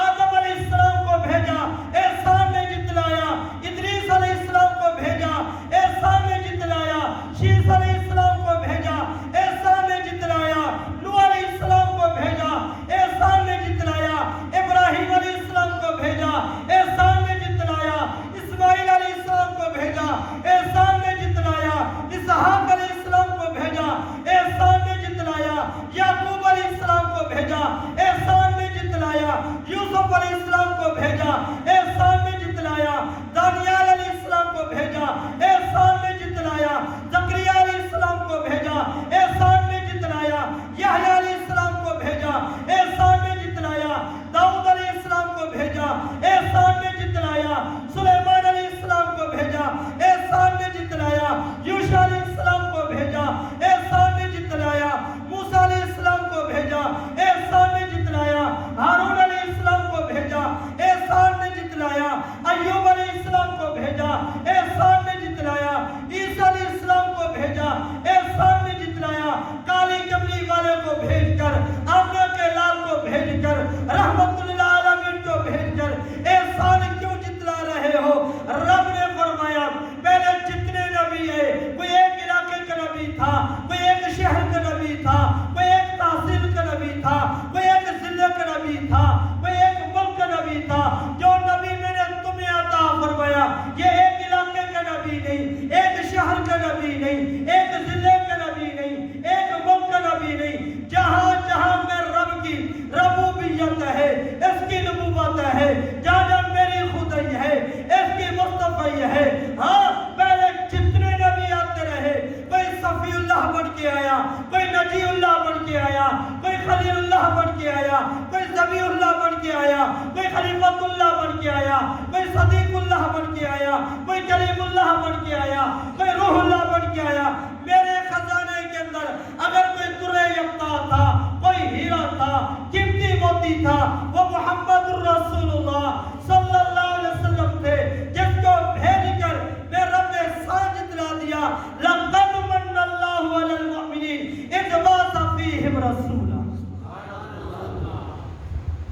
آدم علیہ السلام کو بھیجا، احسان نے جتلایا. ادریس علیہ السلام کو بھیجا، احسان نے جتلایا. شیس علیہ السلام کو بھیجا، احسان نے جتلایا. نوح علیہ السلام کو بھیجا، احسان نے جتلایا. ابراہیم علیہ السلام کو بھیجا، احسان نے جتلایا. اسماعیل علیہ السلام کو بھیجا، احسان نے جتلایا. اسحاق علیہ السلام کو بھیجا، احسان نے جتلایا. یعقوب علیہ السلام کو بھیجا، احسان نے جتلایا. یوسف علیہ السلام کو بھیجا، احسان نے جتلایا. دانیال علیہ السلام کو بھیجا، احسان نے جتلایا. زکریا علیہ السلام کو بھیجا، احسان نے جتلایا. یحییٰ علیہ السلام کو بھیجا، احسان نے جتلایا. داؤد علیہ السلام کو بھیجا، احسان نے جتلایا. سلیمان علیہ السلام کو بھیجا، احسان نے جتلایا. یوشع علیہ السلام کو بھیجا، احسان نے جتلایا. موسیٰ علیہ السلام کو بھیجا، احسان نے جتلایا. ہارون علیہ السلام کو بھیجا، احسان نے جتلایا. ایوب علیہ السلام کو بھیجا، احسان نے جتلایا. عیسیٰ علیہ السلام کو بھیجا، احسان نے جتلایا. کالی کملی والے کو بھیج کر، آمنہ کے لال کو بھیج کر، رحمت للعالمین کو بھیج کر احسان کیوں جتلا رہے ہو؟ رب نے فرمایا پہلے جتنے نبی ہیں، کوئی ایک علاقے کا نبی تھا، کوئی ایک شہر کا نبی تھا، کوئی ایک تحصیل کا نبی تھا، کوئی ایک ضلع کا نبی تھا، کوئی ایک ملک کا نبی تھا. جو نبی میں نے تمہیں عطا فرمایا یہ ایک علاقے کا نبی نہیں، ایک شہر کا نبی نہیں، ایک ضلع کا نبی نہیں، ایک ملک کا نبی نہیں. جہاں جہاں میں رب کی ربوبیت ہے، اس کی نبوت ہے، جہاں جہاں میری خدائی ہے، اس کی مصطفی ہے. ہاں پہلے جتنے نبی آتے رہے، کوئی صفی اللہ بن کے آیا، کوئی نجی اللہ بن کے آیا، کوئی خلیل اللہ بن کے آیا، کوئی ذبیح اللہ بن کے آیا، کوئی خلیفۃ اللہ بن کے آیا، کوئی صدیق اللہ بن کے آیا، کوئی کریم اللہ بن کے آیا، کوئی روح اللہ بن کے آیا. میرے خزانے کے اندر اگر کوئی درِ یکتا تھا، کوئی ہیرا تھا، قیمتی موتی تھا، وہ محمد الرسول اللہ صلی اللہ علیہ وسلم تھے، جس کو بھیج کر میں رب نے احسان جتلا دیا. لَقَدْ مَنَّ اللَّهُ عَلَى الْمُؤْمِنِينَ إِذْ بَعَثَ فِيهِمْ رَسُولًا.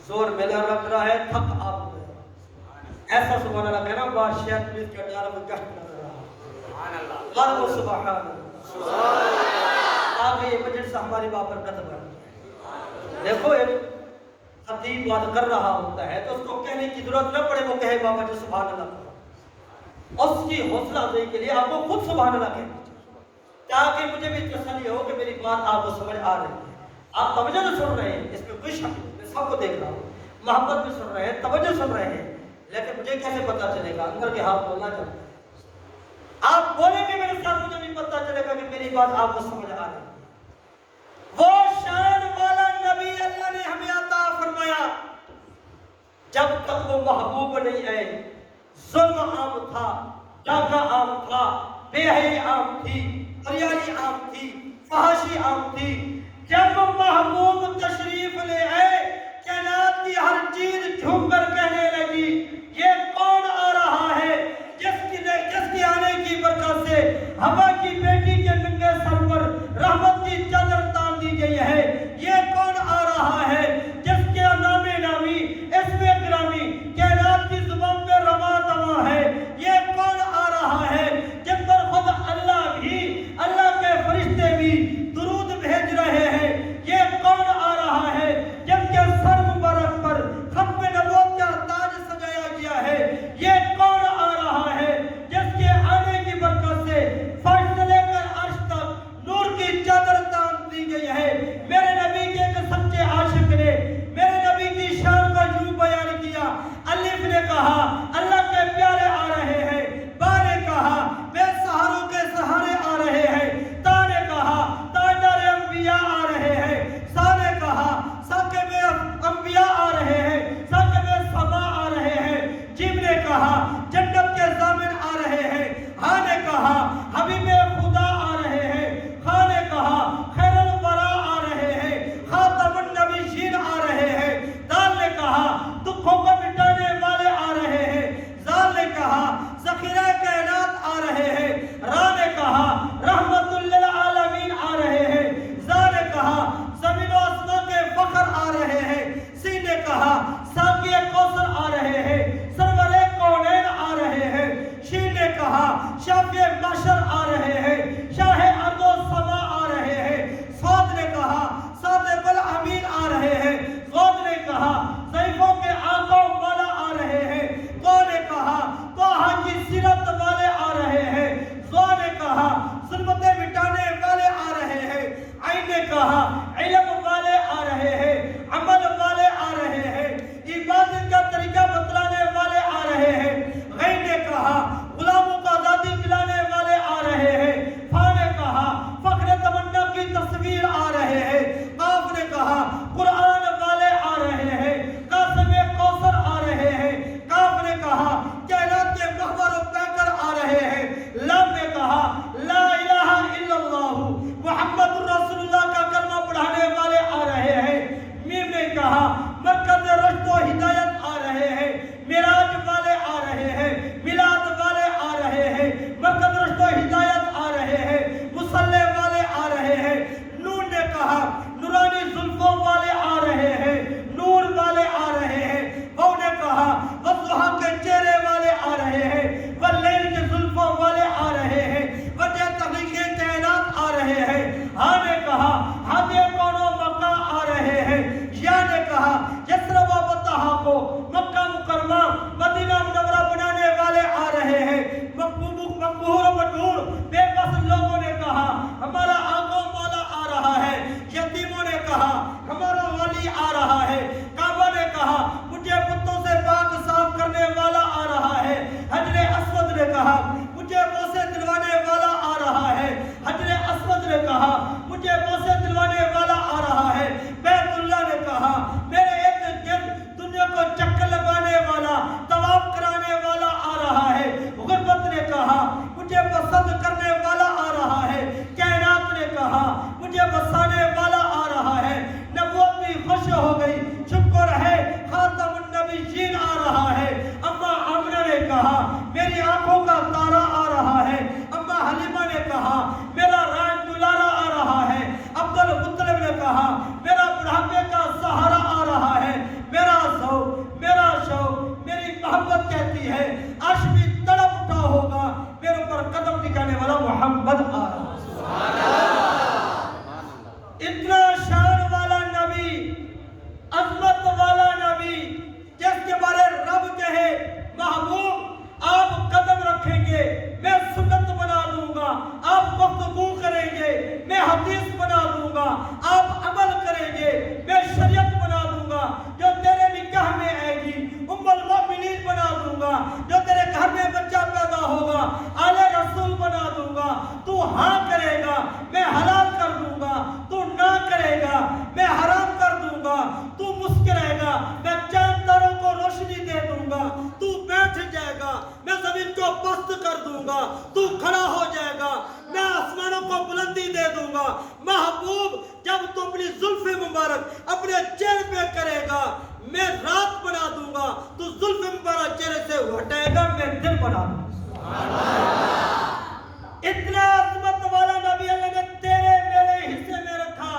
زور میرا لگ رہا ہے، تھک آپ گئے. ایسا سبحان اللہ کہنا بادشاہ پولیس کا ڈارہ میں گشت نظر رہا. سبحان اللہ، غرب سبحان اللہ. آگے یہ مجلس ہماری بابرکت بن. دیکھو ایک خطیب بات کر رہا ہوتا ہے تو اس کو کہنے کی ضرورت نہ پڑے، وہ کہے بابا جو سبحان اللہ. اس کی حوصلہ افزائی کے لیے آپ کو خود سبحان اللہ کہنا چاہیے تاکہ مجھے بھی تسلی ہو کہ میری بات آپ کو سمجھ آ رہی ہے. آپ توجہ سے سن رہے ہیں، اس میں کوئی شک نہیں، میں سب کو دیکھ رہا ہوں. محبت بھی سن رہے ہیں، توجہ سن رہے ہیں، لیکن مجھے کیسے پتا چلے گا؟ اندر کے ہاتھ بولنا چاہتا ہے. آپ آپ بولیں گے میرے ساتھ مجھے بھی پتہ چلے گا کہ میری بات آپ کو سمجھ آ رہی ہے۔ وہ شان والا نبی اللہ نے ہمیں عطا فرمایا، جب تک وہ محبوب نہیں آئے ظلم عام تھا، ڈاکہ عام تھا، بے حیائی عام تھی، ریائی عام تھی، فحاشی عام تھی۔ جب محبوب تشریف لے آئے کائنات کی ہر چیز جھوم کر کہنے لگی یہ کون آ رہا ہے جس کی آنے کی برکت سے ہوا کی بیٹی کے ننگے سر پر رحمت کی چادر تان دی گئی ہے، یہ کون آ رہا ہے جس کے نام نامی اسم گرامی کائنات کی زبان پہ رواں دواں ہے، یہ کون آ رہا ہے جس پر خود اللہ بھی اللہ کے فرشتے بھی درود بھیج رہے ہیں، یہ کون آ رہا ہے جب کے سر مبارک پر ختم نبوت کا تاج سجایا گیا ہے، یہ کون آ رہا ہے جس کے آنے کی برکت سے فرش سے لے کر عرش تک نور کی چادر تان دی گئی ہے۔ میرے نبی کے ایک سچے عاشق نے میرے نبی کی شان کو یوں بیان کیا، الف نے کہا اللہ کے پیارے آ رہے ہیں، با نے کہا بے سہاروں کے سہارے آ رہے ہیں، تا نے کہا تاجدار انبیاء آ رہے ہیں، سا نے کہا ثاقب انبیاء آ رہے ہیں، ثاقب سما آ رہے ہیں، جیم نے کہا جنت کے ضامن آ رہے ہیں، ہاں نے کہا حبیب خدا آ رہے ہیں، خاں نے کہا خیر الورا آ رہے ہیں، خاتم النبیین آ رہے ہیں، دال نے کہا دکھوں کو مٹانے والے آ رہے ہیں، زال نے کہا ذخیرہ کائنات آ رہے ہیں، را نے کہا رحمت للعالمین آ رہے ہیں، زا نے کہا زمین و آسمان کے فخر آ رہے ہیں، سی نے کہا ساقی کوثر آ رہے ہیں، سرور کونین آ رہے ہیں، شین نے کہا شافی محشر آ رہے ہیں، شاہ ارض و سما آ رہے ہیں، صاد نے کہا صادق الامین آ رہے ہیں، غود نے کہا ضعیفوں کے آقا و مولا آ رہے ہیں، تو نے کہا طٰہٰ کی سیرت والے آ رہے ہیں، زو نے کہا ظلمتیں مٹانے والے آ رہے ہیں، عین نے کہا علم والے آ رہے ہیں، عمل والے آ رہے ہیں، عبادت کا طریقہ بتلانے والے آ رہے ہیں، غین نے کہا غلاموں کو آزادی دلانے والے آ رہے ہیں، فا نے کہا فخر تمنا کی تصویر آ رہے ہیں، قاف نے کہا قرآن والے آ رہے ہیں، قاسم کوثر آ رہے ہیں، کاف نے کہا کائنات کے مخبر و پیکر آ رہے ہیں، لام نے کہا لا الہ الا اللہ محمد رسول اللہ کا کلمہ پڑھانے والے آ رہے ہیں، میم نے کہا مرکز رشد و ہدایت آ رہے ہیں، معراج والے آ رہے ہیں، میلاد والے آ رہے ہیں، مرکز رشد و ہدایت آ رہے ہیں، مصلی والے آ رہے ہیں، نون نے کہا نورانی زلفوں والے آ رہے ہیں، نور والے آ رہے ہیں، وہ نے کہا والضحیٰ کے چہرے والے آ رہے ہیں، واللیل کے زلفوں والے آ رہے ہیں، وجہ تحقیق کائنات آ رہے ہیں، ہاں نے کہا ہادی کون و مکہ آ رہے ہیں، یا نے کہا یثرب و بطحا کو مکہ مکرمہ مدینہ منورہ بنانے والے آ رہے ہیں، مقبور و مدہور بے بس لوگوں نے کہا ہمارا آقا مولا آ رہا ہے، یتیموں نے کہا ہمارا ولی آ رہا ہے، کعبہ نے کہا مجھے بتوں سے پاک صاف کرنے والا آ رہا ہے، حجر اسود نے کہا مجھے بوسے دلوانے والا آ رہا ہے، حجر اسود نے کہا مجھے بوسے دلوانے والا آ رہا ہے، بیت اللہ نے کہا میرے ارد گرد دنیا کو چکر لگانے والا طواف کرانے والا آ رہا ہے، غربت نے کہا مجھے پسند کرنے والا آ رہا ہے، کائنات نے کہا مجھے بسانے والا آ رہا ہے، نبوت بھی خوش ہو گئی شکر ہے خاتم النبیین آ رہا ہے، اما آمنہ نے کہا میری آنکھوں کا تارا آ رہا ہے، اما حلیمہ نے کہا میرا رائن دلارا آ رہا ہے، عبد المطلب نے کہا میرا بڑھاپے کا سہارا آ رہا ہے، میرا ذوق میرا شوق میری محبت کہتی ہے عرش بھی تڑپ اٹھا ہوگا میرے اوپر قدم ٹکانے والا محمد آ رہا ہے، سبحان اللہ، اتنا شان والا نبی، عظمت والا نبی جس کے بارے رب کہے محبوب آپ قدم رکھیں گے میں سنت بنا دوں گا، آپ گفتگو کریں گے میں حدیث بنا دوں گا، آپ عمل کریں گے میں شریعت بنا دوں گا، جو تیرے نکاح میں آئے گی ام المؤمنین بنا دوں گا، جو تیرے گھر میں بچہ پیدا ہوگا آل رسول بنا میں زمین کو پست کر دوں گا، تو کھڑا ہو جائے گا، میں آسمانوں کو بلندی دے دوں گا۔ محبوب جب تو اپنی زلف مبارک اپنے چہرے پہ کرے گا، میں رات بنا دوں گا، تو زلف مبارک چہرے سے ہٹائے گا، میں دن بنا دوں گا۔ اتنا عظمت والا نبی اللہ نے تیرے میرے حصے میں رکھا۔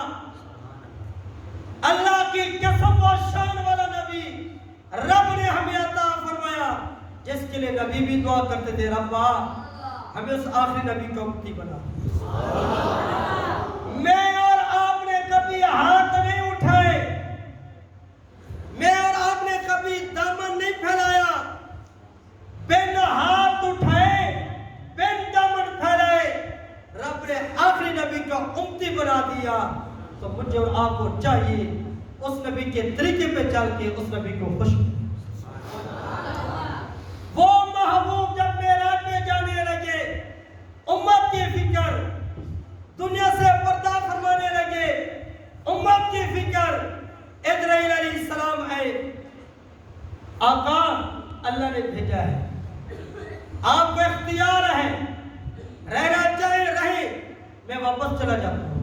اللہ کی قسم و شان والا نبی رب نے ہمیں عطا فرمایا، جس کے لیے نبی بھی دعا کرتے تھے، ربا ہمیں اس آخری نبی کا امتی بنا۔ میں اور آپ نے کبھی ہاتھ نہیں اٹھائے، میں اور آپ نے کبھی دامن نہیں پھیلایا، بن ہاتھ اٹھائے بن دامن پھیلائے رب نے آخری نبی کا امتی بنا دیا۔ تو مجھے اور آپ کو چاہیے اس نبی کے طریقے پہ چل کے اس نبی کو خوش کریں۔ وہ محبوب جب معراج میں جانے لگے، امت کی فکر، دنیا سے پردہ فرمانے لگے، امت کی فکر، ابراہیل علیہ السلام آئے، آقا اللہ نے بھیجا ہے، آپ کو اختیار ہے، رہنا چاہے رہے، میں واپس چلا جاتا ہوں،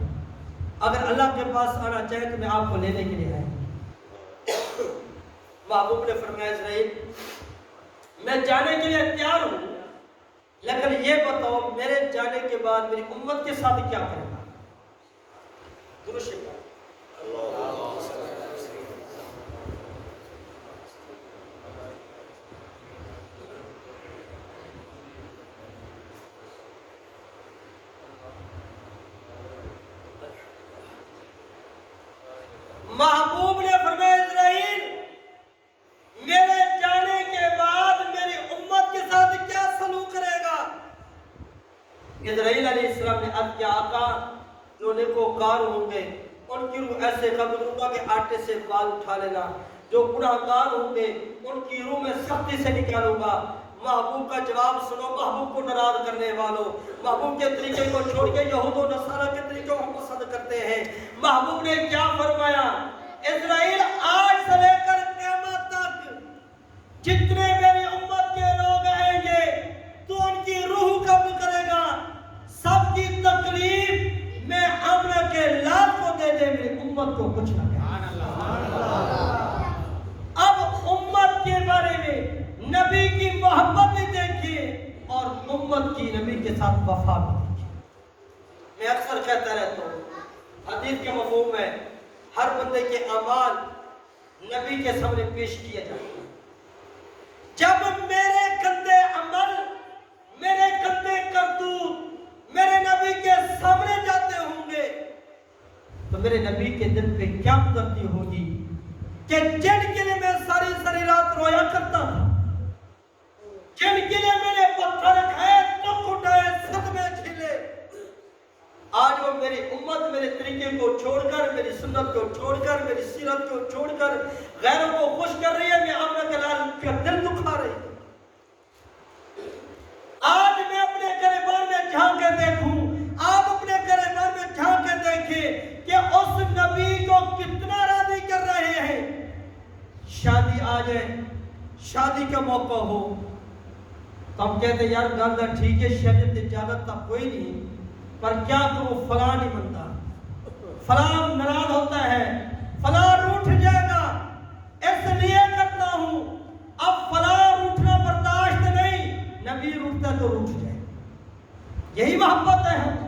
اگر اللہ کے پاس آنا چاہے تو میں آپ کو لینے کے لیے آئے۔ محبوب نے فرمایا اسرائیل میں جانے کے لیے تیار ہوں، لیکن یہ بتاؤ میرے جانے کے بعد میری امت کے ساتھ کیا کرے گا؟ درست ہے۔ محبوب نے فرمایا اسرائیل میرے جانے کے بعد میری امت کے ساتھ کیا سلوک کرے گا؟ اسرائیل علیہ السلام نے عرض کیا، آقا جو نیکوکار ہوں گے ان کی روح ایسے قبض کروں گا کہ آٹے سے بال اٹھا لینا، جو گناہگار ہوں گے ان کی روح میں سختی سے نکالوں گا۔ محبوب کا جواب سنو، محبوب کو ناراض کرنے والوں، محبوب کے طریقے کو چھوڑ کے یہود و نصارہ کے طریقوں کو پسند کرتے ہیں۔ محبوب نے کیا فرمایا؟ اسرائیل آج سے لے کر قیامت تک جتنے میری امت کے لوگ آئیں گے تو ان کی روح قبول کرے گا، سب کی تکلیف میں آمنہ کے لال کو دے دے، میری امت کو کچھ نہ دے۔ اب امت کے بارے میں نبی کی محبت بھی دیکھیے اور امت کی نبی کے ساتھ وفا بھی دیکھیے۔ میں اکثر کہتا رہتا ہوں، حدیث کے مفہوم میں ہر بندے کے اعمال نبی کے سامنے پیش کیا جاتا ہے۔ جب میرے گندے عمل، میرے گندے کرتوت میرے نبی کے سامنے جاتے ہوں گے تو میرے نبی کے دل پہ کیا گزرتی ہوگی کہ جن کے لیے میں ساری ساری رات رویا کرتا تھا، جن کے لیے میں نے پتھر کھائے، دکھ اٹھائے، صدمے جھیلے، آج وہ میری امت میرے طریقے کو چھوڑ کر، میری سنت کو چھوڑ کر، میری سیرت کو چھوڑ کر غیروں کو خوش کر رہی ہے، میں آمنہ کے لال کا دل دکھا رہی ہے۔ آج میں اپنے گریبان میں جھانک کے دیکھوں، آپ اپنے گریبان میں جھانک کے دیکھیں کہ اس نبی کو کتنا راضی کر رہے ہیں۔ شادی آ جائے، شادی کا موقع ہو تو ہم کہتے ہیں یار گاندہ ٹھیک ہے، شریعت اجازت تک کوئی نہیں، پر کیا کروں فلاں نہیں بنتا، فلاں ناراض ہوتا ہے، فلاں روٹھ جائے گا، اس لیے کرتا ہوں، اب فلاں روٹھنا برداشت نہیں، نبی روٹتا تو روٹھ جائے، یہی محبت ہے ہم۔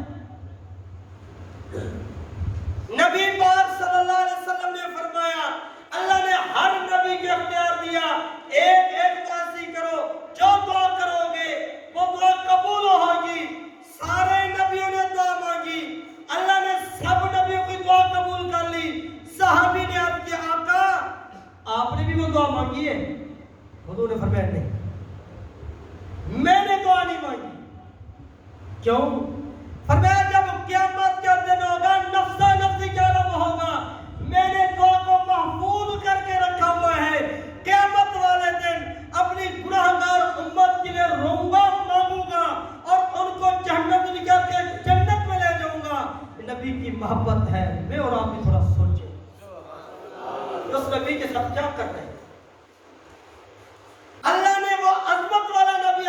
نبی پاک صلی اللہ علیہ وسلم نے فرمایا، اللہ نے ہر نبی کے اختیار دیا، ایک ایک باسی کرو، جو دعا کرو گے وہ دعا قبول ہوگی۔ سارے نبیوں نے دعا مانگی، اللہ نے سب نبیوں کی دعا قبول کر لی۔ صحابی نے عرض کیا، آقا آپ نے بھی وہ دعا مانگی ہے؟ حضور نے فرمایا نہیں، میں نے دعا نہیں مانگی۔ کیوں؟ فرمایا جب قیامت کا دن ہوگا، نفسا نفسی کا عالم ہوگا، میں نے دعا کو محفوظ کر کے رکھا ہوا ہے، قیامت والے دن اپنی گناہگار امت کے لیے روؤں گا، مانگوں گا اور ان کو جہنم سے نکال کے جنت میں لے جاؤں گا۔ نبی کی محبت ہے، میں اور آپ بھی تھوڑا سوچیں اس نبی کے ساتھ کیا کر رہے ہیں۔ اللہ نے وہ عظمت والا نبی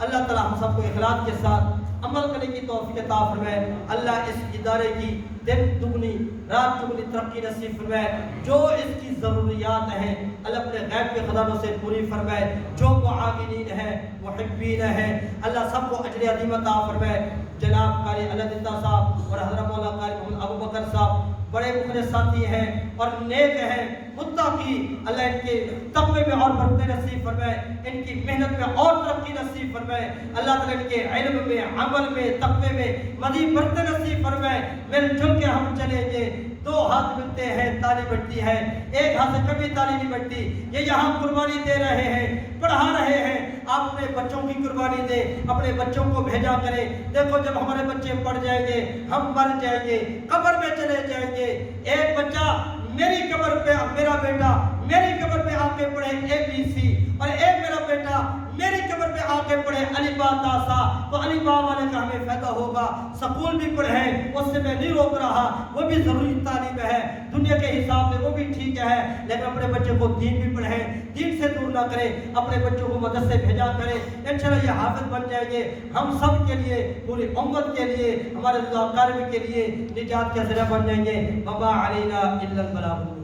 اللہ تعالی ہم سب کو اخلاص کے ساتھ عمل کرنے کی توفیق عطا فرمائے. اللہ اس ادارے کی دن دگنی رات دگنی ترقی نصیب فرمائے. جو اس کی ضروریات ہیں اللہ اپنے غیب کے خزانوں سے پوری فرمائے. جو معاونین ہیں محبین ہیں اللہ سب کو اجر عظیم عطا فرمائے. جناب قاری اللہ دتا صاحب اور حضرت مولانا قاری محمد ابو بکر صاحب بڑے مخلص ساتھی ہیں اور نیک ہیں متقی. اللہ ان کے تقوی میں اور برکت نصیب فرمائے. ان کی محنت میں اور ترقی نصیب فرمائے. اللہ تعالیٰ ان کے علم میں عمل میں تقوی میں مزید برکت نصیب فرمائے. مل جل کے ہم چلیں گے. دو ہاتھ ملتے ہیں تالی بجتی ہے, ایک ہاتھ سے کبھی تالی نہیں بجتی. یہ یہاں قربانی دے رہے ہیں, پڑھا رہے ہیں. آپ اپنے بچوں کی قربانی دیں, اپنے بچوں کو بھیجا کریں. دیکھو جب ہمارے بچے پڑھ جائیں گے ہم مر جائیں گے, قبر میں چلے جائیں گے. ایک بچہ میری قبر پہ, میرا بیٹا میری قبر پہ آ کے پڑھے ABC, اور ایک میرا بیٹا میری قبر پہ آ کے پڑھے الف با تا سا, تو الف با والے کا ہمیں فائدہ ہوگا. سکول بھی پڑھیں, اس سے میں نہیں روک رہا, وہ بھی ضروری تعلیم ہے دنیا کے حساب سے, وہ بھی ٹھیک ہے, لیکن اپنے بچے کو دین بھی پڑھیں, دین سے دور نہ کریں. اپنے بچوں کو مدرسے بھیجا کریں. انشاءاللہ یہ حافظ بن جائیں گے. ہم سب کے لیے, پوری امت کے لیے, ہمارے اقارب کے لیے نجات کا ذریعہ بن جائیں گے. وما علینا الا البلاغ.